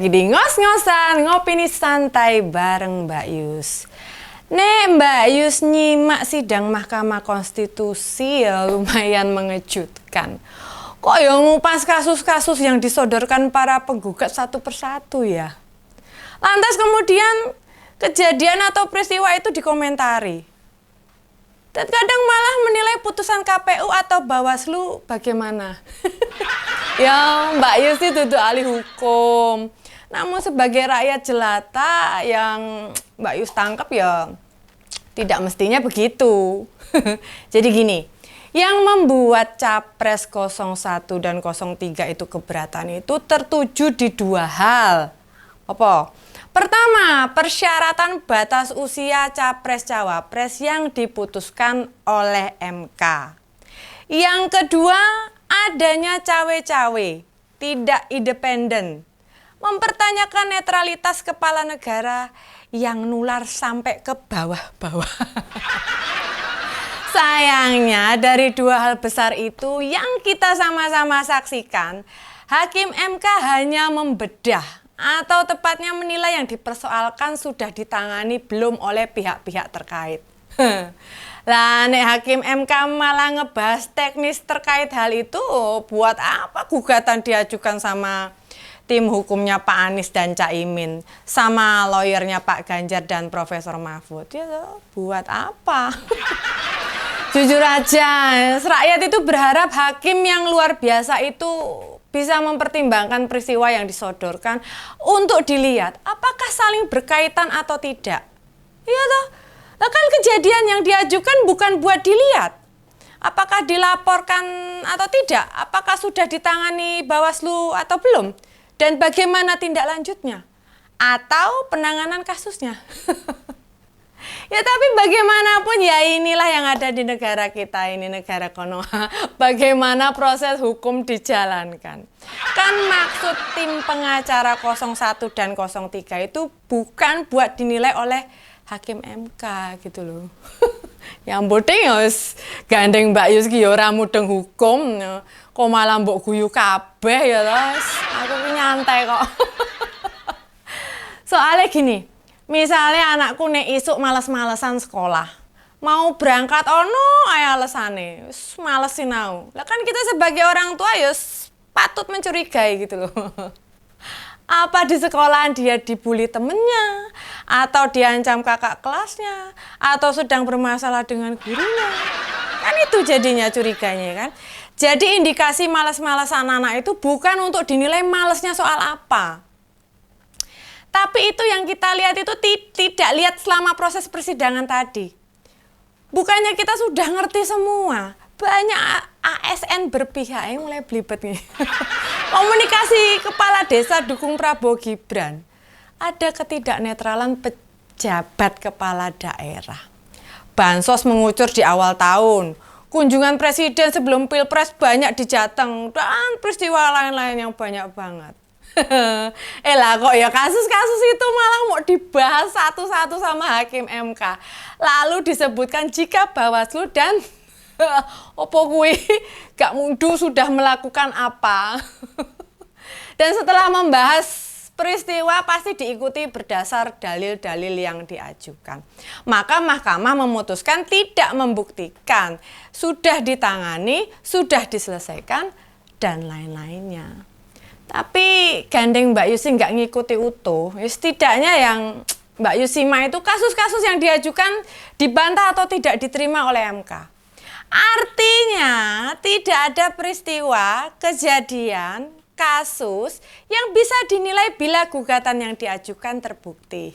lagi di ngos-ngosan, ngopini santai bareng Mbak Yus. Nek Mbak Yus nyimak sidang Mahkamah Konstitusi ya lumayan mengejutkan. Kok ya ngupas kasus-kasus yang disodorkan para penggugat satu persatu ya. Lantas kemudian kejadian atau peristiwa itu dikomentari. Dan kadang malah menilai putusan KPU atau Bawaslu bagaimana. Ya Mbak Yus itu duduk ahli hukum. Namun sebagai rakyat jelata yang Mbak Yus tangkap ya tidak mestinya begitu. Jadi gini, yang membuat Capres 01 dan 03 itu keberatan itu tertuju di dua hal. Apa? Pertama, persyaratan batas usia Capres-Cawapres yang diputuskan oleh MK. Yang kedua, adanya cawe-cawe, tidak independen, mempertanyakan netralitas kepala negara yang nular sampai ke bawah-bawah. Sayangnya dari dua hal besar itu yang kita sama-sama saksikan, Hakim MK hanya membedah atau tepatnya menilai yang dipersoalkan sudah ditangani belum oleh pihak-pihak terkait. Lah nek Hakim MK malah ngebahas teknis terkait hal itu, buat apa gugatan diajukan sama tim hukumnya Pak Anies dan Cak Imin, sama lawyernya Pak Ganjar dan Profesor Mahfud? Ya buat apa? Jujur aja, rakyat itu berharap hakim yang luar biasa itu bisa mempertimbangkan peristiwa yang disodorkan untuk dilihat apakah saling berkaitan atau tidak. Iya toh? Nah kan kejadian yang diajukan bukan buat dilihat apakah dilaporkan atau tidak, apakah sudah ditangani Bawaslu atau belum, dan bagaimana tindak lanjutnya atau penanganan kasusnya. Ya tapi bagaimanapun ya inilah yang ada di negara kita ini, negara Konoha. Bagaimana proses hukum dijalankan. Kan maksud tim pengacara 01 dan 03 itu bukan buat dinilai oleh Hakim MK gitu loh. Yang penting ya gandeng Mbak Yus ki ya ora mudeng hukum. Kok malah mbok guyu kabeh ya Los. Aku nyantai kok. Soalnya gini, misalnya anakku nek isuk males-malesan sekolah, mau berangkat ono ae alesane, wis males sinau. Lah kan kita sebagai orang tua ya patut mencurigai gitu loh. Apa di sekolahan dia dibully temennya, atau diancam kakak kelasnya, atau sedang bermasalah dengan gurunya. Kan itu jadinya curiganya kan. Jadi indikasi malas-malasan anak itu bukan untuk dinilai malesnya soal apa. Tapi itu yang kita lihat itu tidak lihat selama proses persidangan tadi. Bukannya kita sudah ngerti semua. Banyak ASN berpihak, mulai belibet nih. Komunikasi kepala desa dukung Prabowo Gibran. Ada ketidaknetralan pejabat kepala daerah. Bansos mengucur di awal tahun. Kunjungan presiden sebelum pilpres banyak di Jateng. Dan peristiwa lain-lain yang banyak banget. Lah kok ya kasus-kasus itu malah mau dibahas satu-satu sama Hakim MK. Lalu disebutkan jika Bawaslu dan opo kuwi gak mundur sudah melakukan apa. Dan setelah membahas peristiwa pasti diikuti berdasar dalil-dalil yang diajukan. Maka Mahkamah memutuskan tidak membuktikan, sudah ditangani, sudah diselesaikan, dan lain-lainnya. Tapi gandeng Mbak Yusi nggak ngikuti utuh. Setidaknya yang Mbak Yusima itu kasus-kasus yang diajukan dibantah atau tidak diterima oleh MK. Artinya tidak ada peristiwa, kejadian, kasus yang bisa dinilai bila gugatan yang diajukan terbukti.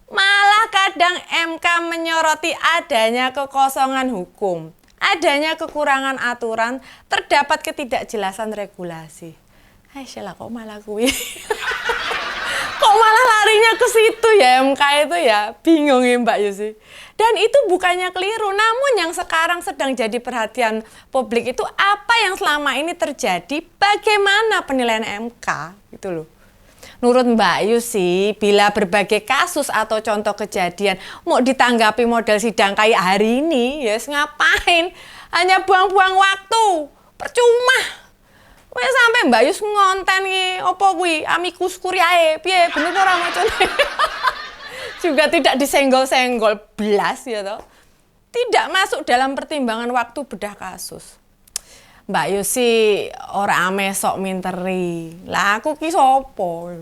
Malah kadang MK menyoroti adanya kekosongan hukum, adanya kekurangan aturan, terdapat ketidakjelasan regulasi. Sheila kok malah kuwi. Kok malah larinya ke situ ya MK itu ya. Bingung ya Mbak Yusi. Dan itu bukannya keliru, namun yang sekarang sedang jadi perhatian publik itu apa yang selama ini terjadi, bagaimana penilaian MK gitu loh. Menurut Mbak Yusi, bila berbagai kasus atau contoh kejadian mau ditanggapi model sidang kayak hari ini, ya ngapain? Hanya buang-buang waktu, percuma. Wes sampe Mbak Yus ngonten ki apa kuwi Amicus Curiae, piye bener ora macane? Juga tidak disenggol-senggol blas ya toh. Tidak masuk dalam pertimbangan waktu bedah kasus. Mbak Yus sih ora ame sok minteri. Lah aku ki sapa?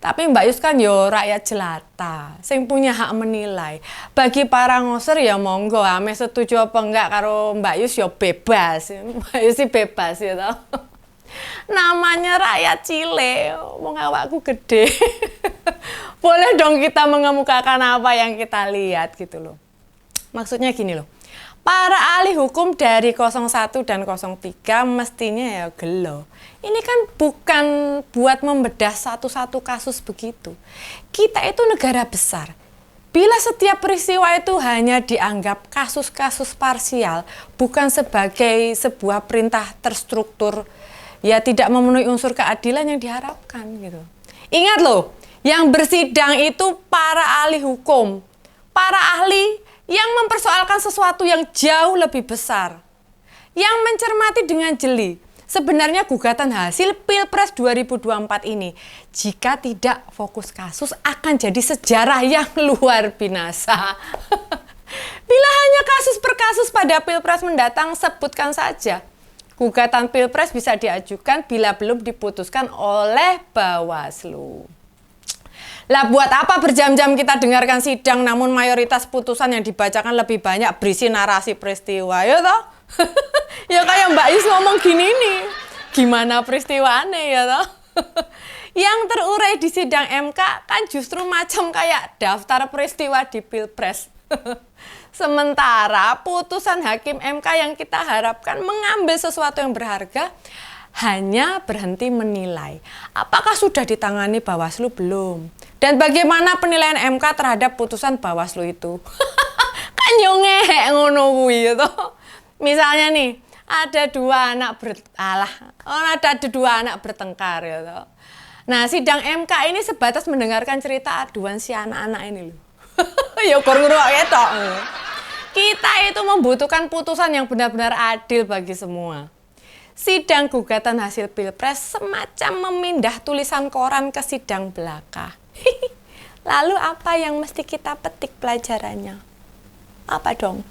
Tapi Mbak Yus kan yo rakyat jelata, sing punya hak menilai. Bagi para ngoser ya monggo, ame setuju apa enggak karo Mbak Yus ya bebas. Mbak Yus sih bebas ya toh. Namanya rakyat cilik, wong awakku gede. Boleh dong kita mengemukakan apa yang kita lihat gitu loh. Maksudnya gini loh. Para ahli hukum dari 01 dan 03 mestinya ya gelo. Ini kan bukan buat membedah satu-satu kasus begitu. Kita itu negara besar. Bila setiap peristiwa itu hanya dianggap kasus-kasus parsial, bukan sebagai sebuah perintah terstruktur, ya tidak memenuhi unsur keadilan yang diharapkan gitu. Ingat loh, yang bersidang itu para ahli hukum, para ahli yang mempersoalkan sesuatu yang jauh lebih besar, yang mencermati dengan jeli. Sebenarnya gugatan hasil Pilpres 2024 ini, jika tidak fokus kasus, akan jadi sejarah yang luar binasa. Bila hanya kasus per kasus pada Pilpres mendatang, sebutkan saja. Gugatan Pilpres bisa diajukan bila belum diputuskan oleh Bawaslu. Lah buat apa berjam-jam kita dengarkan sidang namun mayoritas putusan yang dibacakan lebih banyak berisi narasi peristiwa, ya toh? Ya kayak Mbak Yus ngomong gini nih, gimana peristiwaannya ya toh? Yang terurai di sidang MK kan justru macam kayak daftar peristiwa di Pilpres. Sementara putusan hakim MK yang kita harapkan mengambil sesuatu yang berharga hanya berhenti menilai. Apakah sudah ditangani Bawaslu belum? Dan bagaimana penilaian MK terhadap putusan Bawaslu itu? Kan yo ngehek ngono kuwi ya toh. Misalnya nih, ada dua anak bertengkar ya toh. Nah, sidang MK ini sebatas mendengarkan cerita aduan si anak-anak ini loh. Ya kur ngrungokke tok. Kita itu membutuhkan putusan yang benar-benar adil bagi semua. Sidang gugatan hasil Pilpres semacam memindah tulisan koran ke sidang belaka. Lalu apa yang mesti kita petik pelajarannya? Apa dong?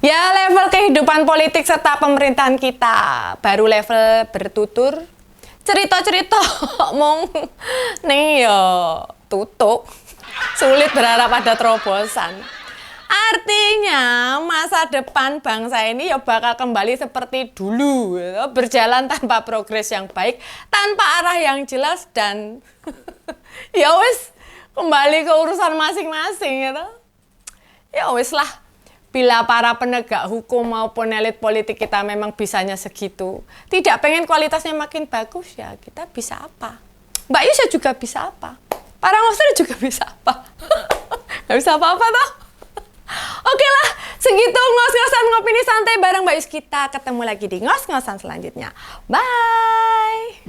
Ya level kehidupan politik serta pemerintahan kita baru level bertutur. Cerita-cerita mong nih yo tutup. Sulit berharap ada terobosan. Artinya masa depan bangsa ini ya bakal kembali seperti dulu, ya, berjalan tanpa progres yang baik, tanpa arah yang jelas dan ya wis kembali ke urusan masing-masing gitu. Ya wis lah, bila para penegak hukum maupun elit politik kita memang bisanya segitu, tidak pengen kualitasnya makin bagus ya kita bisa apa? Mbak Yus juga bisa apa? Para ngoster juga bisa apa? Gak bisa apa-apa toh? Oke lah, segitu ngos-ngosan ngopini santai bareng Mbak Yus. Kita ketemu lagi di ngos-ngosan selanjutnya. Bye!